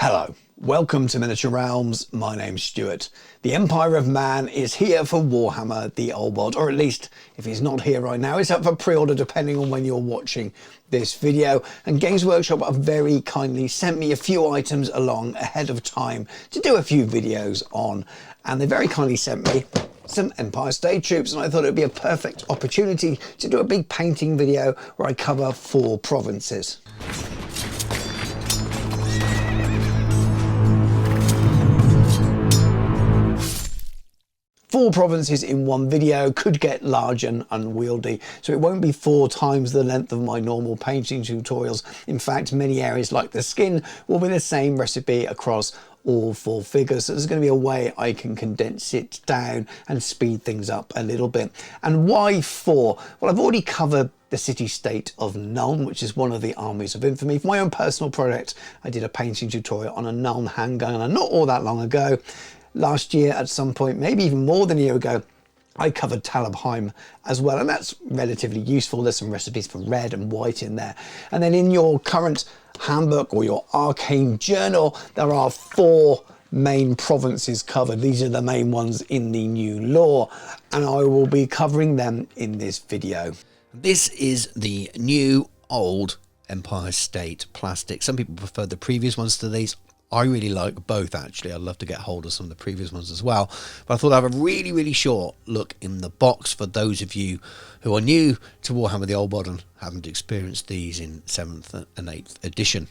Hello, welcome to Miniature Realms. My name's Stuart. The Empire of Man is here for Warhammer the Old World, or at least if he's not here right now, it's up for pre-order depending on when you're watching this video. And Games Workshop have very kindly sent me a few items along ahead of time to do a few videos on, and they very kindly sent me some Empire State Troops, and I thought it would be a perfect opportunity to do a big painting video where I cover 4 provinces. 4 provinces in one video could get large and unwieldy, so it won't be 4 times the length of my normal painting tutorials. In fact, many areas like the skin will be the same recipe across all 4 figures, so there's going to be a way I can condense it down and speed things up a little bit. And why 4? Well, I've already covered the city-state of Nuln, which is one of the armies of infamy. For my own personal project, I did a painting tutorial on a Nuln handgun not all that long ago. Last year at some point, maybe even more than a year ago, I covered Talabheim as well, and that's relatively useful. There's some recipes for red and white in there. And then in your current handbook or your arcane journal, there are 4 main provinces covered. These are the main ones in the new lore, and I will be covering them in this video. This is the new old Empire State plastic. Some people prefer the previous ones to these. I really like both, actually. I'd love to get hold of some of the previous ones as well. But I thought I'd have a really short look in the box for those of you who are new to Warhammer the Old World and haven't experienced these in 7th and 8th edition.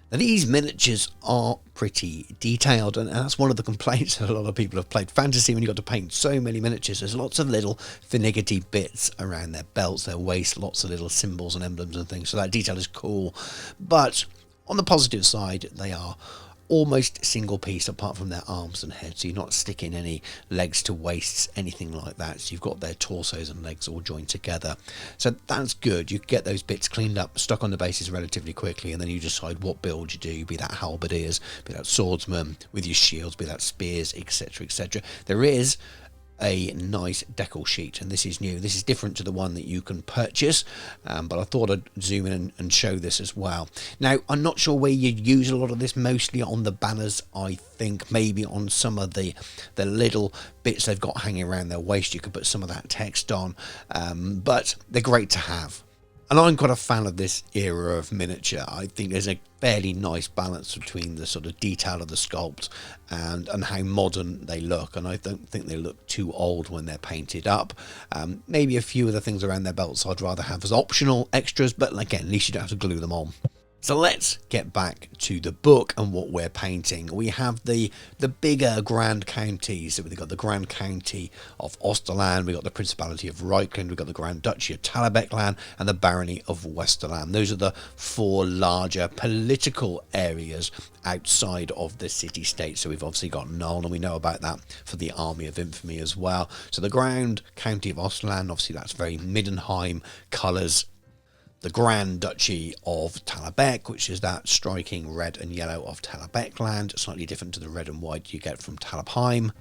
Now, these miniatures are pretty detailed, and that's one of the complaints that a lot of people have played fantasy when you've got to paint so many miniatures. There's lots of little finicky bits around their belts, their waist, lots of little symbols and emblems and things, so that detail is cool. But on the positive side, they are almost single piece apart from their arms and heads, so you're not sticking any legs to waists, anything like that. So you've got their torsos and legs all joined together, so that's good. You get those bits cleaned up, stuck on the bases relatively quickly, and then you decide what build you do, be that halberdiers, be that swordsmen with your shields, be that spears, etc, etc. There is a nice decal sheet, and this is new. This is different to the one that you can purchase, but I thought I'd zoom in and show this as well. Now, I'm not sure where you'd use a lot of this, mostly on the banners. I think maybe on some of the little bits they've got hanging around their waist, you could put some of that text on, but they're great to have. And I'm quite a fan of this era of miniature. I think there's a fairly nice balance between the sort of detail of the sculpt and how modern they look. And I don't think they look too old when they're painted up. Maybe a few of the things around their belts I'd rather have as optional extras, but again, at least you don't have to glue them on. So let's get back to the book and what we're painting. We have the bigger Grand Counties. So we've got the Grand County of Osterland, we've got the Principality of Reichland, we've got the Grand Duchy of Talabheim, and the Barony of Westerland. Those are the 4 larger political areas outside of the city-state. So we've obviously got Nuln, and we know about that for the Army of Infamy as well. So the Grand County of Osterland, obviously that's very Middenheim colours. The Grand Duchy of Talabheim, which is that striking red and yellow of Talabheim, slightly different to the red and white you get from Talabheim.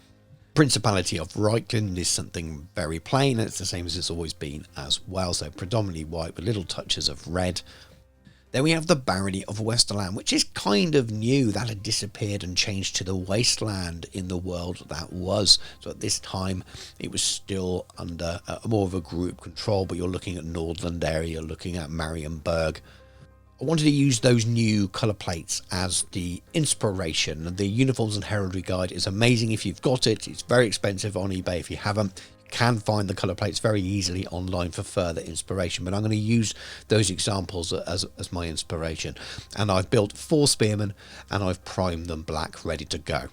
Principality of Reichland is something very plain, and it's the same as it's always been as well, so predominantly white with little touches of red. Then we have the Barony of Westerland, which is kind of new. That had disappeared and changed to the wasteland in the world that was. So at this time, it was still under more of a group control, but you're looking at Nordland area, you're looking at Marienburg. I wanted to use those new colour plates as the inspiration. The Uniforms and Heraldry Guide is amazing if you've got it. It's very expensive on eBay if you haven't. Can find the colour plates very easily online for further inspiration, but I'm going to use those examples as my inspiration. And I've built 4 spearmen and I've primed them black, ready to go.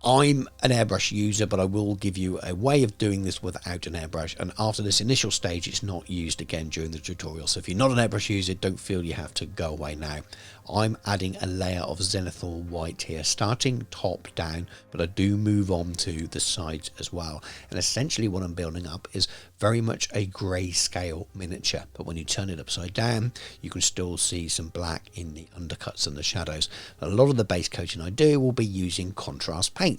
I'm an airbrush user, but I will give you a way of doing this without an airbrush, and after this initial stage it's not used again during the tutorial. So if you're not an airbrush user, don't feel you have to go away now. I'm adding a layer of zenithal white here, starting top down, but I do move on to the sides as well. And essentially what I'm building up is very much a grayscale miniature, but when you turn it upside down, you can still see some black in the undercuts and the shadows. A lot of the base coating I do will be using contrast paints.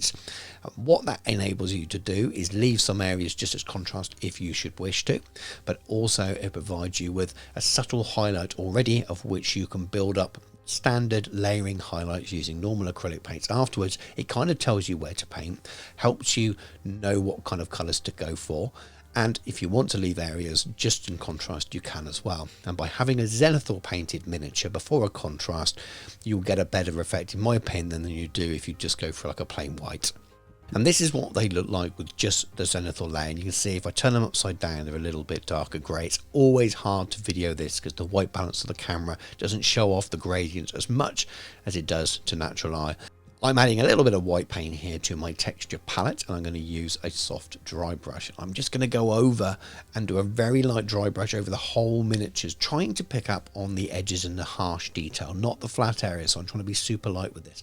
What that enables you to do is leave some areas just as contrast if you should wish to, but also it provides you with a subtle highlight already of which you can build up standard layering highlights using normal acrylic paints. Afterwards, it kind of tells you where to paint, helps you know what kind of colours to go for, and if you want to leave areas just in contrast, you can as well. And by having a zenithal painted miniature before a contrast, you'll get a better effect, in my opinion, than you do if you just go for like a plain white. And this is what they look like with just the zenithal layer. And you can see if I turn them upside down, they're a little bit darker grey. It's always hard to video this because the white balance of the camera doesn't show off the gradients as much as it does to natural eye. I'm adding a little bit of white paint here to my texture palette, and I'm going to use a soft dry brush. I'm just going to go over and do a very light dry brush over the whole miniatures, trying to pick up on the edges and the harsh detail, not the flat areas. So I'm trying to be super light with this.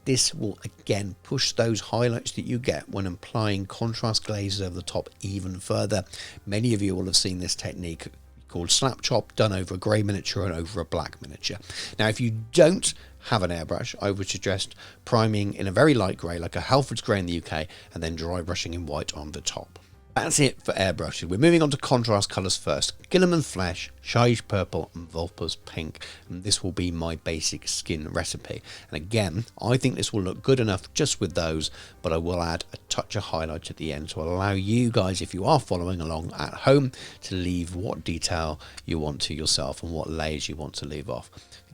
This will again push those highlights that you get when applying contrast glazes over the top even further. Many of you will have seen this technique called slap chop, done over a grey miniature and over a black miniature. Now, if you don't have an airbrush, I would suggest priming in a very light grey, like a Halford's grey in the UK, and then dry brushing in white on the top. That's it for airbrushing. We're moving on to contrast colours first. Guilliman Flesh, Shaiish Purple and Vulpes Pink. And this will be my basic skin recipe. And again, I think this will look good enough just with those, but I will add a touch of highlight at the end to allow you guys, if you are following along at home, to leave what detail you want to yourself and what layers you want to leave off.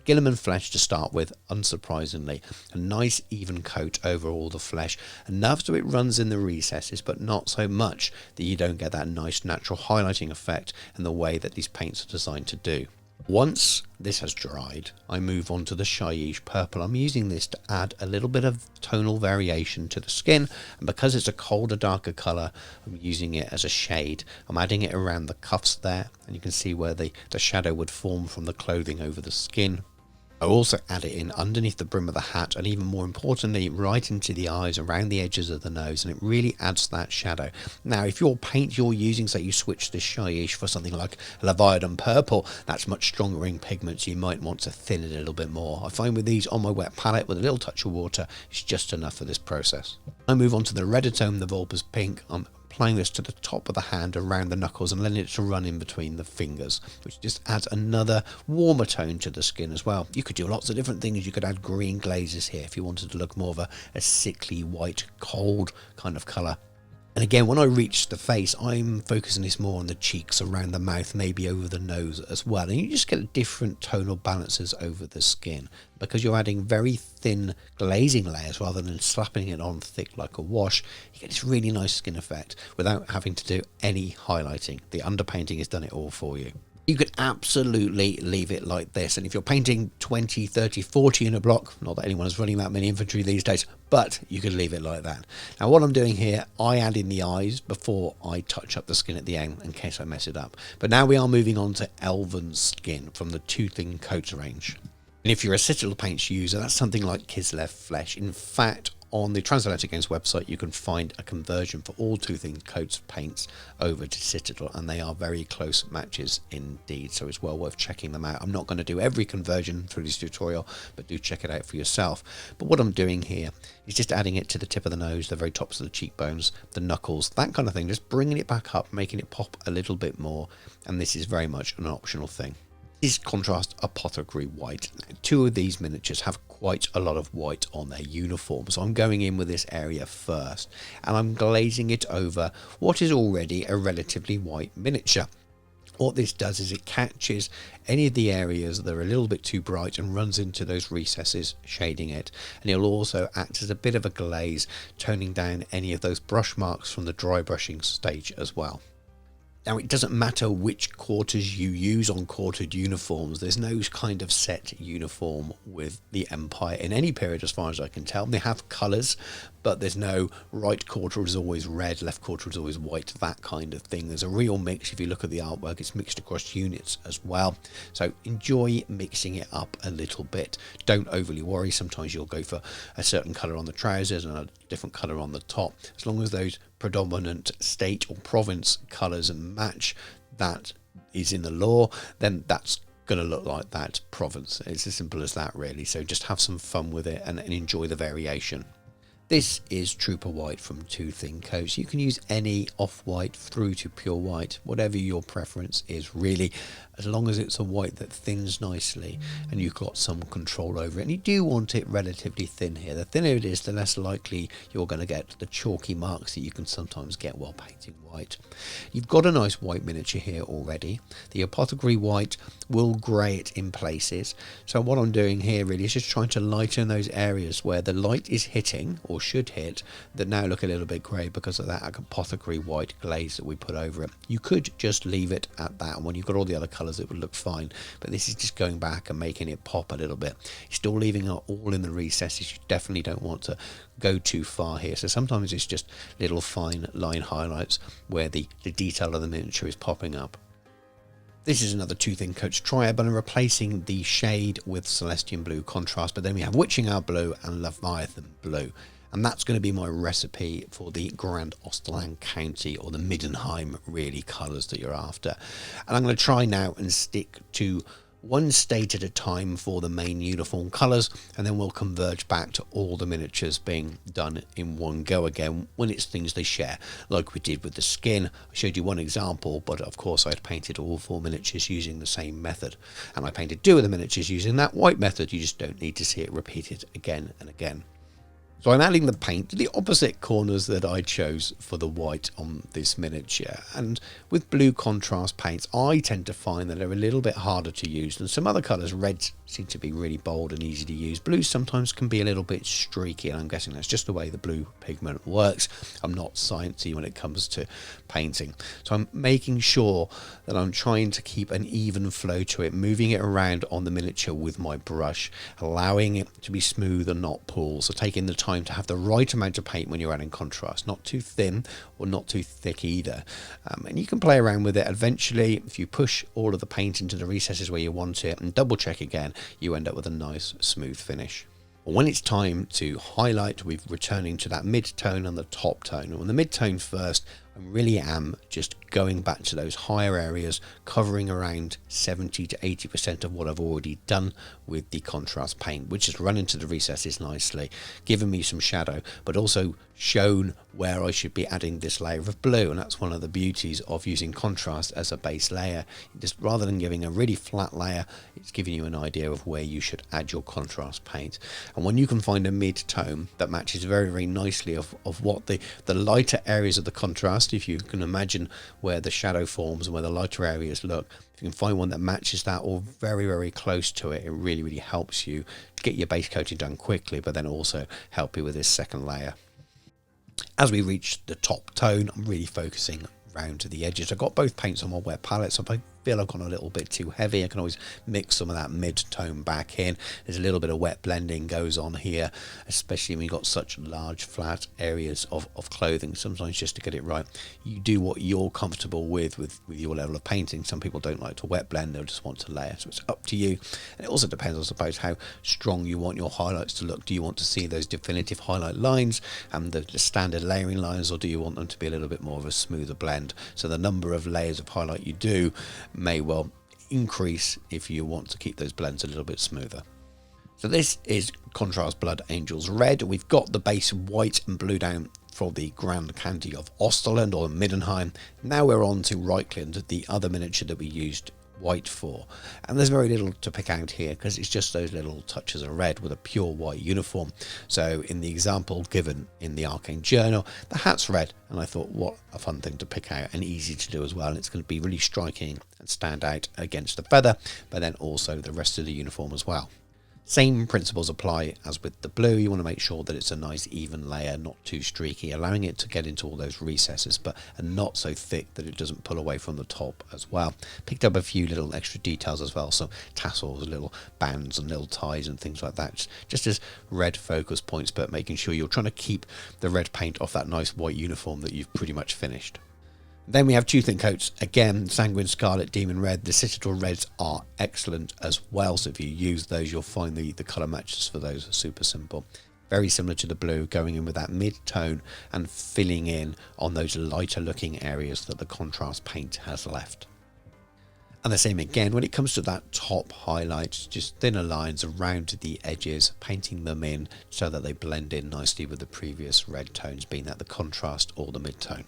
Guilliman Flesh to start with, unsurprisingly, a nice even coat over all the flesh, enough so it runs in the recesses, but not so much that you don't get that nice natural highlighting effect in the way that these paints are designed to do. Once this has dried, I move on to the Shaiish Purple. I'm using this to add a little bit of tonal variation to the skin, and because it's a colder, darker colour, I'm using it as a shade. I'm adding it around the cuffs there, and you can see where the shadow would form from the clothing over the skin. I also add it in underneath the brim of the hat, and even more importantly, right into the eyes, around the edges of the nose, and it really adds that shadow. Now, if your paint you're using, say you switch this Shaiish for something like Leviathan Purple, that's much stronger in pigments, you might want to thin it a little bit more. I find with these on my wet palette with a little touch of water, it's just enough for this process. I move on to the Reditome, the Vulpes Pink. I'm applying this to the top of the hand around the knuckles and letting it to run in between the fingers, which just adds another warmer tone to the skin as well. You could do lots of different things. You could add green glazes here if you wanted to look more of a sickly white cold kind of colour. And again, when I reach the face, I'm focusing this more on the cheeks, around the mouth, maybe over the nose as well. And you just get different tonal balances over the skin because you're adding very thin glazing layers rather than slapping it on thick like a wash. You get this really nice skin effect without having to do any highlighting. The underpainting has done it all for you. You could absolutely leave it like this, and if you're painting 20, 30, 40 in a block, not that anyone is running that many infantry these days, but you could leave it like that. Now what I'm doing here, I add in the eyes before I touch up the skin at the end in case I mess it up. But now we are moving on to Elven Skin from the Two Thin Coats range. And if you're a Citadel Paints user, that's something like Kislev Flesh. In fact, on the Transatlantic Games website, you can find a conversion for all Two Thin Coats paints over to Citadel, and they are very close matches indeed, so it's well worth checking them out. I'm not going to do every conversion through this tutorial, but do check it out for yourself. But what I'm doing here is just adding it to the tip of the nose, the very tops of the cheekbones, the knuckles, that kind of thing, just bringing it back up, making it pop a little bit more, and this is very much an optional thing. This contrast apothecary white. Two of these miniatures have quite a lot of white on their uniform, so I'm going in with this area first and I'm glazing it over what is already a relatively white miniature. What this does is it catches any of the areas that are a little bit too bright and runs into those recesses, shading it, and it'll also act as a bit of a glaze, toning down any of those brush marks from the dry brushing stage as well. Now, it doesn't matter which quarters you use on quartered uniforms. There's no kind of set uniform with the Empire in any period as far as I can tell. They have colours, but there's no right quarter is always red, left quarter is always white, that kind of thing. There's a real mix. If you look at the artwork, it's mixed across units as well. So enjoy mixing it up a little bit. Don't overly worry. Sometimes you'll go for a certain colour on the trousers and a different colour on the top. As long as those predominant state or province colours and match that is in the law, then that's going to look like that province. It's as simple as that, really. So just have some fun with it and enjoy the variation. This is Trooper White from Two Thin Coats. You can use any off-white through to pure white, whatever your preference is really, as long as it's a white that thins nicely and you've got some control over it. And you do want it relatively thin here. The thinner it is, the less likely you're going to get the chalky marks that you can sometimes get while painting white. You've got a nice white miniature here already. The apothecary white will grey it in places. So what I'm doing here really is just trying to lighten those areas where the light is hitting, or should hit, that now look a little bit grey because of that apothecary white glaze that we put over it. You could just leave it at that, and when you've got all the other colours it would look fine, but this is just going back and making it pop a little bit. You're still leaving it all in the recesses. You definitely don't want to go too far here, so sometimes it's just little fine line highlights where the detail of the miniature is popping up. This is another Two Thin Coats triad, but I'm replacing the shade with Celestian Blue contrast, but then we have Witching Hour Blue and Leviathan Blue. And that's going to be my recipe for the Grand Osterland County, or the Middenheim really colours that you're after. And I'm going to try now and stick to one state at a time for the main uniform colours, and then we'll converge back to all the miniatures being done in one go again when it's things they share, like we did with the skin. I showed you one example, but of course I'd painted all 4 miniatures using the same method, and I painted 2 of the miniatures using that white method. You just don't need to see it repeated again and again. So I'm adding the paint to the opposite corners that I chose for the white on this miniature, and with blue contrast paints I tend to find that they're a little bit harder to use than some other colours. Reds seem to be really bold and easy to use. Blues sometimes can be a little bit streaky, and I'm guessing that's just the way the blue pigment works. I'm not sciencey when it comes to painting, so I'm making sure that I'm trying to keep an even flow to it, moving it around on the miniature with my brush, allowing it to be smooth and not pull. So taking the time to have the right amount of paint when you're adding contrast, not too thin or not too thick either, and you can play around with it. Eventually, if you push all of the paint into the recesses where you want it and double check again, you end up with a nice smooth finish. When it's time to highlight, we're returning to that mid-tone and the top tone. And on the mid-tone first, I really am just going back to those higher areas, covering around 70 to 80% of what I've already done with the contrast paint, which has run into the recesses nicely, given me some shadow, but also shown where I should be adding this layer of blue. And that's one of the beauties of using contrast as a base layer. Just rather than giving a really flat layer, it's giving you an idea of where you should add your contrast paint. And when you can find a mid-tone that matches very, very nicely of what the lighter areas of the contrast, if you can imagine where the shadow forms and where the lighter areas look, if you can find one that matches that or very, very close to it, it really, really helps you get your base coating done quickly, but then also help you with this second layer. As we reach the top tone, I'm really focusing round to the edges. I've got both paints on my wet palette, so if I feel I've gone a little bit too heavy, I can always mix some of that mid-tone back in. There's a little bit of wet blending goes on here, especially when you've got such large flat areas of clothing. Sometimes just to get it right, you do what you're comfortable with your level of painting. Some people don't like to wet blend, they'll just want to layer, so it's up to you. And it also depends, I suppose, how strong you want your highlights to look. Do you want to see those definitive highlight lines and the standard layering lines, or do you want them to be a little bit more of a smoother blend? So the number of layers of highlight you do may well increase if you want to keep those blends a little bit smoother. So this is Contrast Blood Angels Red. We've got the base white and blue down for the Grand County of Osterland or Middenheim. Now we're on to Reichland, the other miniature that we used white for, and there's very little to pick out here because it's just those little touches of red with a pure white uniform. So in the example given in the Arcane Journal, the hat's red, and I thought what a fun thing to pick out and easy to do as well. And it's going to be really striking and stand out against the feather, but then also the rest of the uniform as well. Same principles apply as with the blue. You want to make sure that it's a nice even layer, not too streaky, allowing it to get into all those recesses, but and not so thick that it doesn't pull away from the top as well. Picked up a few little extra details as well, some tassels, little bands and little ties and things like that, just as red focus points, but making sure you're trying to keep the red paint off that nice white uniform that you've pretty much finished. Then we have Two Thin Coats, again, Sanguine Scarlet, Demon Red. The Citadel Reds are excellent as well, so if you use those, you'll find the colour matches for those are super simple. Very similar to the blue, going in with that mid-tone and filling in on those lighter looking areas that the contrast paint has left. And the same again when it comes to that top highlight, just thinner lines around the edges, painting them in so that they blend in nicely with the previous red tones, being that the contrast or the mid-tone.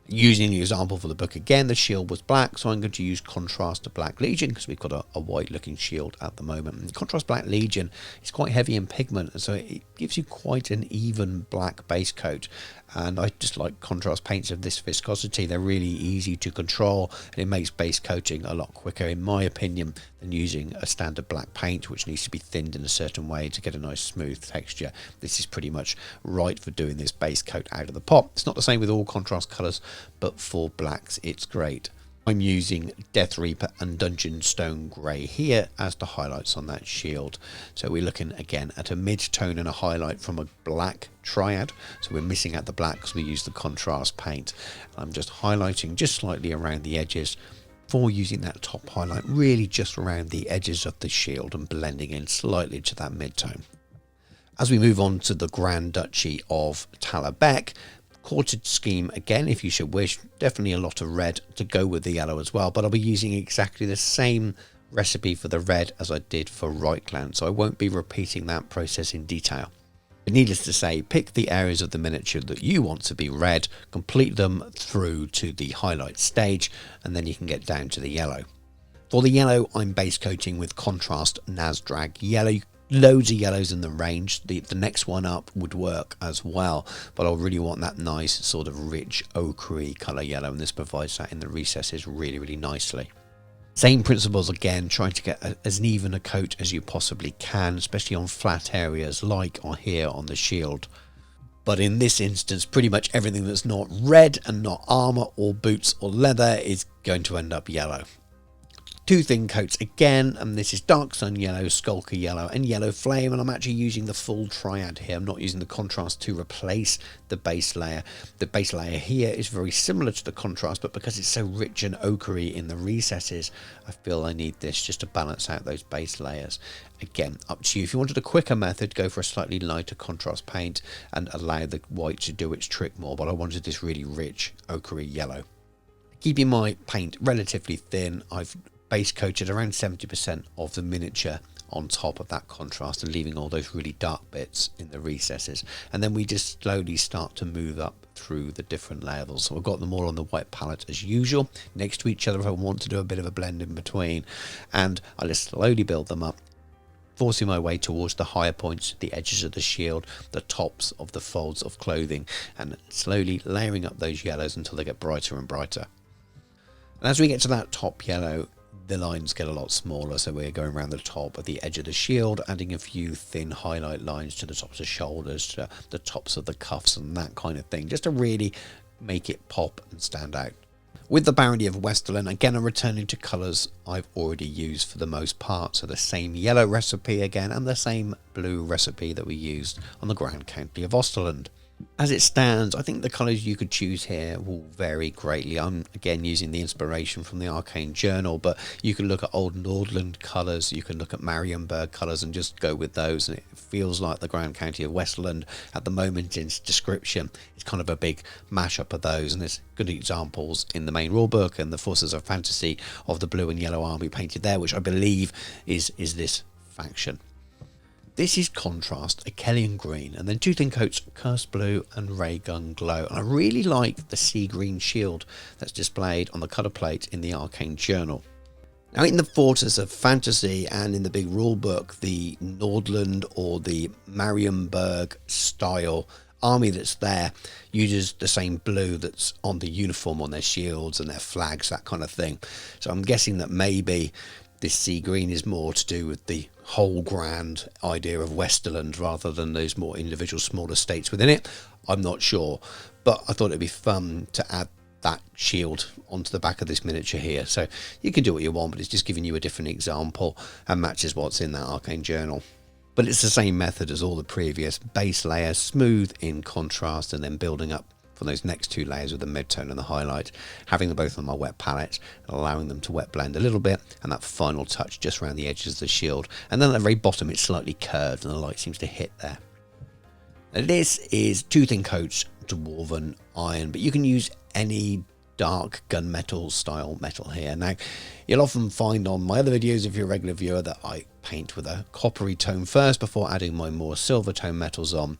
Using the example for the book again, the shield was black, so I'm going to use Contrast to Black Legion because we've got a white looking shield at the moment. And Contrast Black Legion is quite heavy in pigment, so it gives you quite an even black base coat. And I just like contrast paints of this viscosity. They're really easy to control, and it makes base coating a lot quicker, in my opinion, than using a standard black paint, which needs to be thinned in a certain way to get a nice smooth texture. This is pretty much right for doing this base coat out of the pot. It's not the same with all contrast colours, but for blacks it's great. I'm using Death Reaper and Dungeon Stone Grey here as the highlights on that shield. So we're looking again at a mid-tone and a highlight from a black triad. So we're missing out the black because we use the contrast paint. I'm just highlighting just slightly around the edges for using that top highlight, really just around the edges of the shield and blending in slightly to that mid-tone. As we move on to the Grand Duchy of Talabek, quartered scheme again if you should wish, definitely a lot of red to go with the yellow as well, but I'll be using exactly the same recipe for the red as I did for Reichland, so I won't be repeating that process in detail. But needless to say, pick the areas of the miniature that you want to be red, complete them through to the highlight stage, and then you can get down to the yellow. For the yellow, I'm base coating with Contrast Nazdrag Yellow. Loads of yellows in the range. The next one up would work as well, but I really want that nice sort of rich ochre colour yellow, and this provides that in the recesses really nicely. Same principles again, trying to get as even a coat as you possibly can, especially on flat areas like here on the shield. But in this instance, pretty much everything that's not red and not armour or boots or leather is going to end up yellow. Two thin coats again, and this is Dark Sun Yellow, Skulker Yellow and Yellow Flame, and I'm actually using the full triad here. I'm not using the contrast to replace the base layer. The base layer here is very similar to the contrast, but because it's so rich and ochre in the recesses, I feel I need this just to balance out those base layers. Again, up to you. If you wanted a quicker method, go for a slightly lighter contrast paint and allow the white to do its trick more, but I wanted this really rich ochre yellow. Keeping my paint relatively thin, I've base coated around 70% of the miniature on top of that contrast and leaving all those really dark bits in the recesses, and then we just slowly start to move up through the different levels. So I've got them all on the white palette as usual next to each other if I want to do a bit of a blend in between, and I just slowly build them up, forcing my way towards the higher points, the edges of the shield, the tops of the folds of clothing, and slowly layering up those yellows until they get brighter and brighter. And as we get to that top yellow, the lines get a lot smaller, so we're going around the top of the edge of the shield, adding a few thin highlight lines to the tops of shoulders, to the tops of the cuffs and that kind of thing, just to really make it pop and stand out. With the Barony of Westerland, again I'm returning to colours I've already used for the most part, so the same yellow recipe again and the same blue recipe that we used on the Grand County of Osterland. As it stands, I think the colours you could choose here will vary greatly. I'm again using the inspiration from the Arcane Journal, but you can look at old Nordland colours, you can look at Marienburg colours and just go with those, and it feels like the Grand County of Westerland at the moment in its description. It's kind of a big mashup of those, and there's good examples in the main rulebook and the Forces of Fantasy of the blue and yellow army painted there, which I believe is this faction. This is Contrast, Achelian Green, and then two thin coats, Cursed Blue and Raygun Glow. And I really like the sea green shield that's displayed on the colour plate in the Arcane Journal. Now in the Forces of Fantasy and in the big rulebook, the Nordland or the Marienburg style army that's there uses the same blue that's on the uniform on their shields and their flags, that kind of thing. So I'm guessing that maybe this sea green is more to do with the whole grand idea of Westerland rather than those more individual smaller states within it. I'm not sure, but I thought it'd be fun to add that shield onto the back of this miniature here. So you can do what you want, but it's just giving you a different example and matches what's in that Arcane Journal. But it's the same method as all the previous. Base layer, smooth in contrast, and then building up from those next two layers with the mid-tone and the highlight, having them both on my wet palette, allowing them to wet blend a little bit, and that final touch just around the edges of the shield. And then at the very bottom it's slightly curved and the light seems to hit there. Now this is two thin coats Dwarven Iron, but you can use any dark gunmetal style metal here. Now, you'll often find on my other videos, if you're a regular viewer, that I paint with a coppery tone first before adding my more silver tone metals on.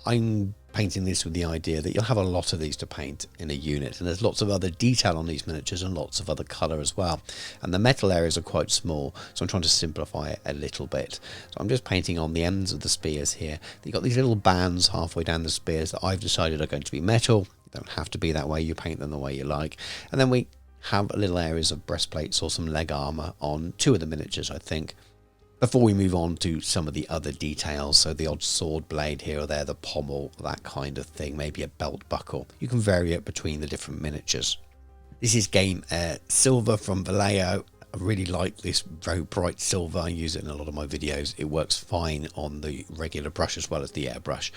I'm painting this with the idea that you'll have a lot of these to paint in a unit, and there's lots of other detail on these miniatures and lots of other colour as well, and the metal areas are quite small, so I'm trying to simplify it a little bit. So I'm just painting on the ends of the spears here. You've got these little bands halfway down the spears that I've decided are going to be metal. You don't have to be that way, you paint them the way you like. And then we have little areas of breastplates or some leg armour on 2 of the miniatures, I think, before we move on to some of the other details. So the odd sword blade here or there, the pommel, that kind of thing, maybe a belt buckle. You can vary it between the different miniatures. This is Game Silver from Vallejo. I really like this very bright silver. I use it in a lot of my videos. It works fine on the regular brush as well as the airbrush,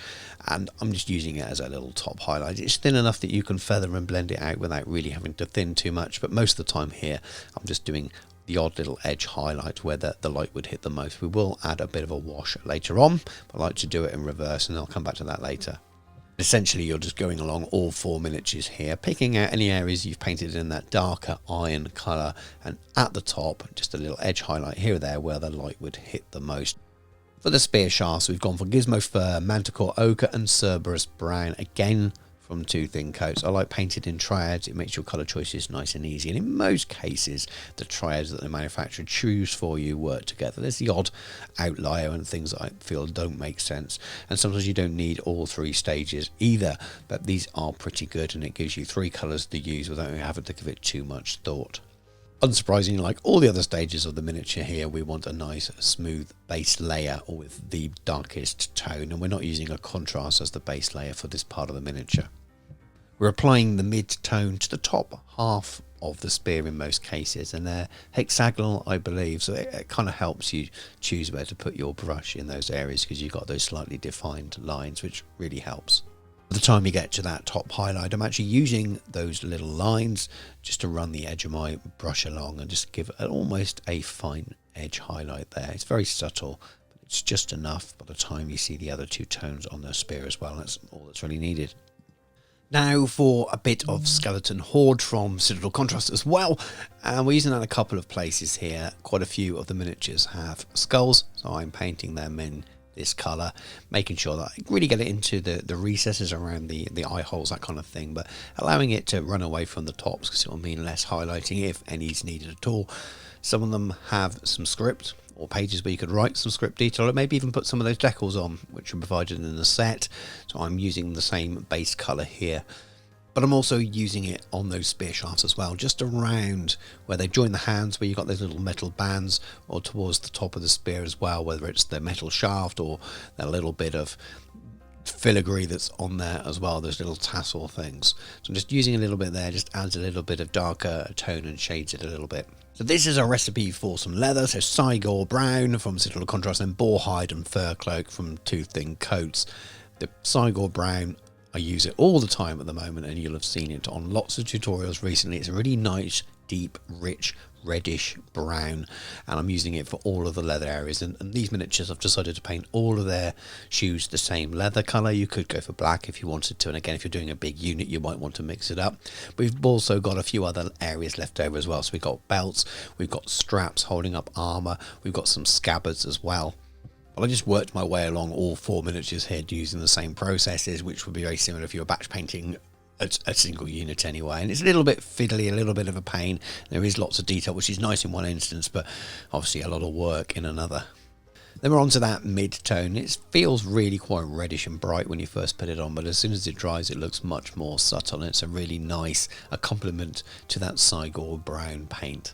and I'm just using it as a little top highlight. It's thin enough that you can feather and blend it out without really having to thin too much, but most of the time here I'm just doing the odd little edge highlight where the light would hit the most. We will add a bit of a wash later on, but I like to do it in reverse, and I'll come back to that later. Essentially, you're just going along all 4 miniatures here, picking out any areas you've painted in that darker iron colour, and at the top, just a little edge highlight here or there where the light would hit the most. For the spear shafts, we've gone for Gizmo Fur, Manticore Ochre and Cerberus Brown, again from 2 thin coats. I like painted in triads. It makes your colour choices nice and easy, and in most cases the triads that the manufacturer choose for you work together. There's the odd outlier and things that I feel don't make sense, and sometimes you don't need all 3 stages either, but these are pretty good, and it gives you 3 colours to use without having to give it too much thought. Unsurprisingly, like all the other stages of the miniature here, we want a nice smooth base layer with the darkest tone, and we're not using a contrast as the base layer for this part of the miniature. We're applying the mid-tone to the top half of the spear in most cases, and they're hexagonal, I believe, so it kind of helps you choose where to put your brush in those areas because you've got those slightly defined lines, which really helps. By the time you get to that top highlight, I'm actually using those little lines just to run the edge of my brush along and just give it almost a fine edge highlight there. It's very subtle, but it's just enough by the time you see the other 2 tones on the spear as well. That's all that's really needed. Now for a bit of Skeleton Horde from Citadel Contrast as well, and we're using that in a couple of places here. Quite a few of the miniatures have skulls, so I'm painting them in this colour, making sure that I really get it into the recesses around the eye holes, that kind of thing, but allowing it to run away from the tops because it will mean less highlighting if any is needed at all. Some of them have some script or pages where you could write some script detail, or maybe even put some of those decals on, which are provided in the set. So I'm using the same base colour here, but I'm also using it on those spear shafts as well, just around where they join the hands, where you've got those little metal bands, or towards the top of the spear as well, whether it's the metal shaft or that little bit of filigree that's on there as well, those little tassel things. So I'm just using a little bit there, just adds a little bit of darker tone and shades it a little bit. So this is a recipe for some leather, so Cygor Brown from Citadel Contrast and Boar Hide and Fur Cloak from 2 thin coats. The Cygor Brown, I use it all the time at the moment, and you'll have seen it on lots of tutorials recently. It's a really nice, deep, rich, reddish brown, and I'm using it for all of the leather areas. And these miniatures, I've decided to paint all of their shoes the same leather colour. You could go for black if you wanted to, and again, if you're doing a big unit, you might want to mix it up. But we've also got a few other areas left over as well. So we've got belts, we've got straps holding up armour, we've got some scabbards as well. Well, I just worked my way along all 4 miniatures here using the same processes, which would be very similar if you were batch painting a single unit anyway. And it's a little bit fiddly, a little bit of a pain. There is lots of detail, which is nice in one instance, but obviously a lot of work in another. Then we're on to that mid-tone. It feels really quite reddish and bright when you first put it on, but as soon as it dries, it looks much more subtle. And it's a really nice complement to that Cygor Brown paint.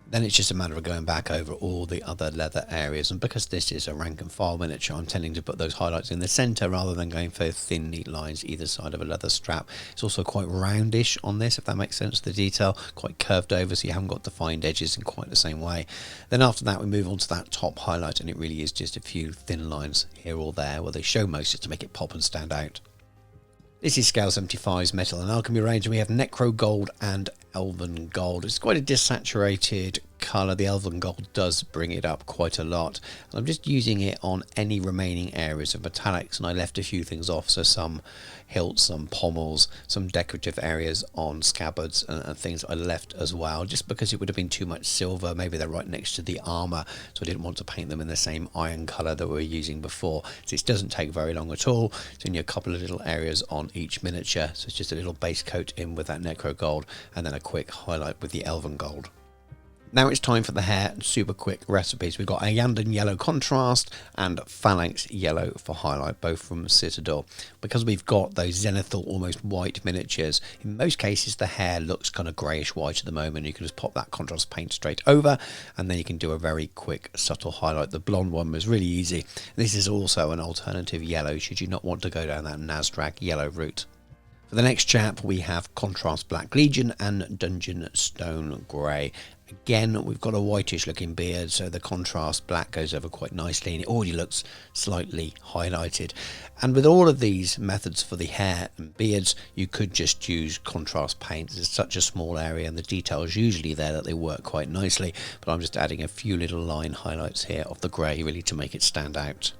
Then it's just a matter of going back over all the other leather areas, and because this is a rank and file miniature, I'm tending to put those highlights in the centre rather than going for thin neat lines either side of a leather strap. It's also quite roundish on this, if that makes sense, the detail, quite curved over, so you haven't got defined edges in quite the same way. Then after that we move on to that top highlight, and it really is just a few thin lines here or there where they show most just to make it pop and stand out. This is Scale 75's Metal and Alchemy range, and we have Necro Gold and Elven Gold. It's quite a desaturated colour, the Elven Gold does bring it up quite a lot. And I'm just using it on any remaining areas of metallics, and I left a few things off, so some hilts, some pommels, some decorative areas on scabbards and things I left as well, just because it would have been too much silver. Maybe they're right next to the armour, so I didn't want to paint them in the same iron colour that we were using before. So it doesn't take very long at all. It's only a couple of little areas on each miniature, so it's just a little base coat in with that Necro Gold and then a quick highlight with the Elven Gold. Now it's time for the hair super quick recipes. We've got a Yandan Yellow Contrast and Phalanx Yellow for highlight, both from Citadel. Because we've got those zenithal almost white miniatures, in most cases the hair looks kind of greyish white at the moment. You can just pop that contrast paint straight over and then you can do a very quick subtle highlight. The blonde one was really easy. This is also an alternative yellow should you not want to go down that Nazdrag yellow route. For the next chap we have Contrast Black Legion and Dungeon Stone Grey. Again, we've got a whitish looking beard, so the contrast black goes over quite nicely and it already looks slightly highlighted. And with all of these methods for the hair and beards, you could just use contrast paints. It's such a small area and the detail is usually there that they work quite nicely, but I'm just adding a few little line highlights here of the grey really to make it stand out.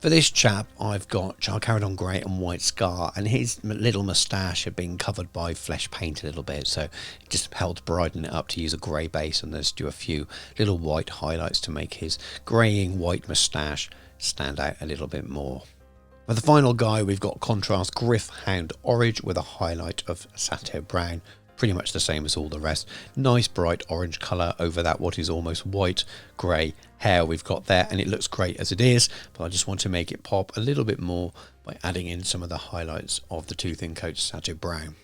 For this chap, I've got Charcaradon Grey and White Scar, and his little moustache had been covered by flesh paint a little bit, so it just helped brighten it up to use a grey base and just do a few little white highlights to make his greying white moustache stand out a little bit more. For the final guy, we've got Contrast Gryph-hound Orange with a highlight of Satyr Brown. Pretty much the same as all the rest. Nice bright orange colour over that what is almost white grey hair we've got there, and it looks great as it is, but I just want to make it pop a little bit more by adding in some of the highlights of the two thin coats Satyr Brown.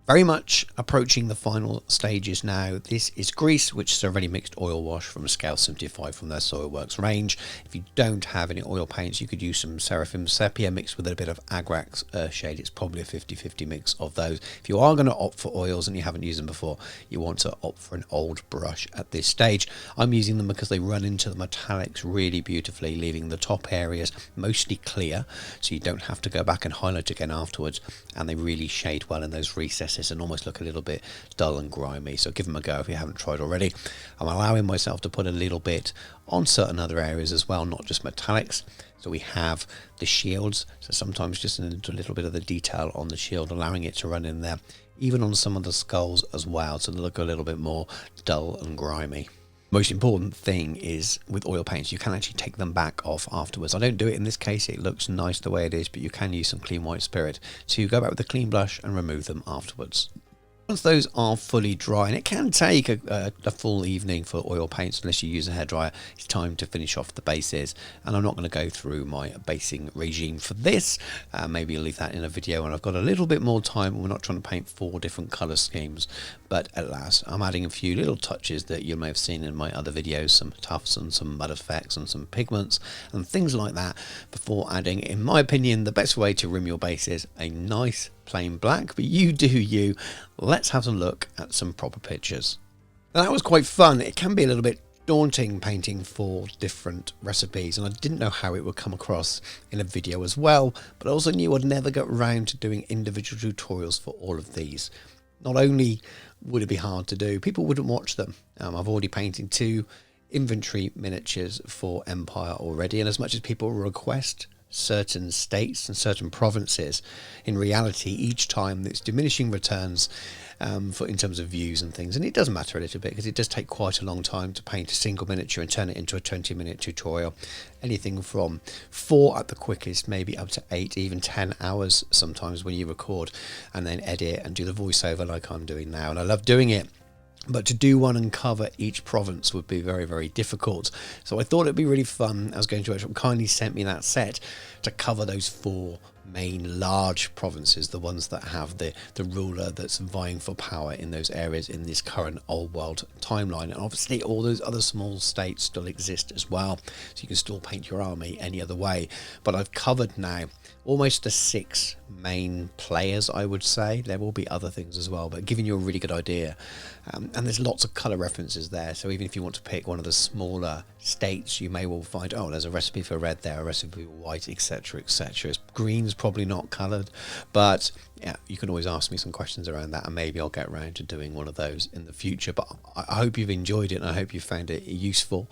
Very much approaching the final stages now. This is grease, which is a ready mixed oil wash from Scale 75 from their Soilworks range. If you don't have any oil paints, you could use some Seraphim Sepia mixed with a bit of Agrax Earthshade. It's probably a 50-50 mix of those. If you are going to opt for oils and you haven't used them before, you want to opt for an old brush at this stage. I'm using them because they run into the metallics really beautifully, leaving the top areas mostly clear, so you don't have to go back and highlight again afterwards, and they really shade well in those recesses and almost look a little bit dull and grimy, so give them a go if you haven't tried already. I'm allowing myself to put a little bit on certain other areas as well, not just metallics. So we have the shields, so sometimes just a little bit of the detail on the shield, allowing it to run in there, even on some of the skulls as well, so they look a little bit more dull and grimy. Most important thing is with oil paints, you can actually take them back off afterwards. I don't do it in this case, it looks nice the way it is, but you can use some clean white spirit to go back with a clean blush and remove them afterwards. Once those are fully dry, and it can take a full evening for oil paints unless you use a hairdryer, it's time to finish off the bases. And I'm not going to go through my basing regime for this. Maybe I'll leave that in a video when I've got a little bit more time and we're not trying to paint 4 different colour schemes. But at last, I'm adding a few little touches that you may have seen in my other videos, some tufts and some mud effects and some pigments and things like that, before adding, in my opinion, the best way to rim your bases, a nice plain black, but you do you. Let's have a look at some proper pictures. Now, that was quite fun. It can be a little bit daunting painting 4 different recipes, and I didn't know how it would come across in a video as well, but I also knew I'd never get around to doing individual tutorials for all of these. Not only would it be hard to do, people wouldn't watch them. I've already painted 2 inventory miniatures for Empire already, and as much as people request certain states and certain provinces, in reality each time it's diminishing returns in terms of views and things, and it does matter a little bit because it does take quite a long time to paint a single miniature and turn it into a 20-minute tutorial. Anything from 4 at the quickest, maybe up to 8, even 10 hours sometimes when you record and then edit and do the voiceover like I'm doing now, and I love doing it. But to do one and cover each province would be very, very difficult. So I thought it'd be really fun. I was going to actually kindly sent me that set to cover those 4 main large provinces, the ones that have the ruler that's vying for power in those areas in this current old world timeline. And obviously all those other small states still exist as well, so you can still paint your army any other way. But I've covered now almost the 6 main players, I would say. There will be other things as well, but giving you a really good idea. And there's lots of colour references there, so even if you want to pick one of the smaller states, you may well find, oh, there's a recipe for red there, a recipe for white, etc, etc. Greens is probably not coloured, but yeah, you can always ask me some questions around that, and maybe I'll get around to doing one of those in the future. But I hope you've enjoyed it, and I hope you found it useful.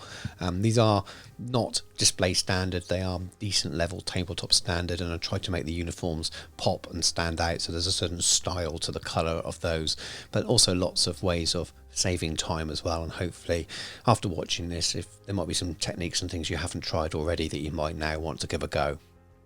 These are not display standard, they are decent level tabletop standard, and I tried to make the uniforms pop and stand out, so there's a certain style to the colour of those, but also lots of ways of saving time as well. And hopefully after watching this, if there might be some techniques and things you haven't tried already that you might now want to give a go.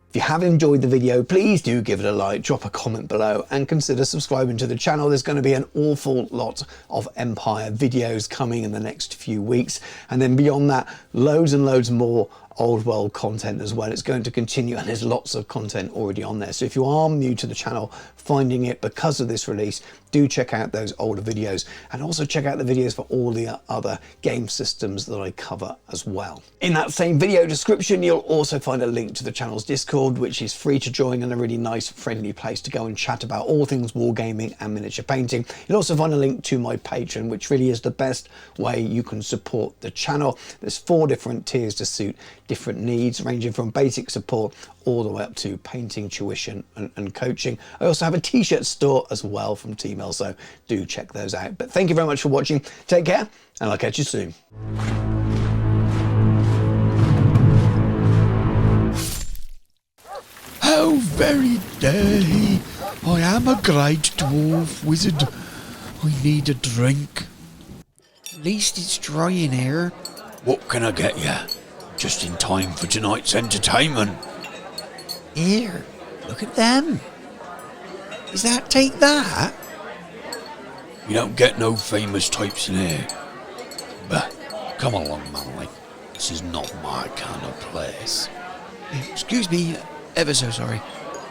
If you have enjoyed the video, please do give it a like, drop a comment below, and consider subscribing to the channel. There's going to be an awful lot of Empire videos coming in the next few weeks, and then beyond that, loads and loads more old world content as well. It's going to continue, and there's lots of content already on there. So if you are new to the channel, finding it because of this release, do check out those older videos, and also check out the videos for all the other game systems that I cover as well. In that same video description, you'll also find a link to the channel's Discord, which is free to join and a really nice friendly place to go and chat about all things wargaming and miniature painting. You'll also find a link to my Patreon, which really is the best way you can support the channel. There's 4 different tiers to suit different needs, ranging from basic support all the way up to painting, tuition and coaching. I also have a t-shirt store as well from Team, so do check those out. But thank you very much for watching. Take care, and I'll catch you soon. How very dare he! I am a great dwarf wizard. I need a drink. At least it's dry in here. What can I get you? Just in time for tonight's entertainment. Here, look at them. Is that take that? You don't get no famous types in here. But come along, Manly. This is not my kind of place. Excuse me, ever so sorry.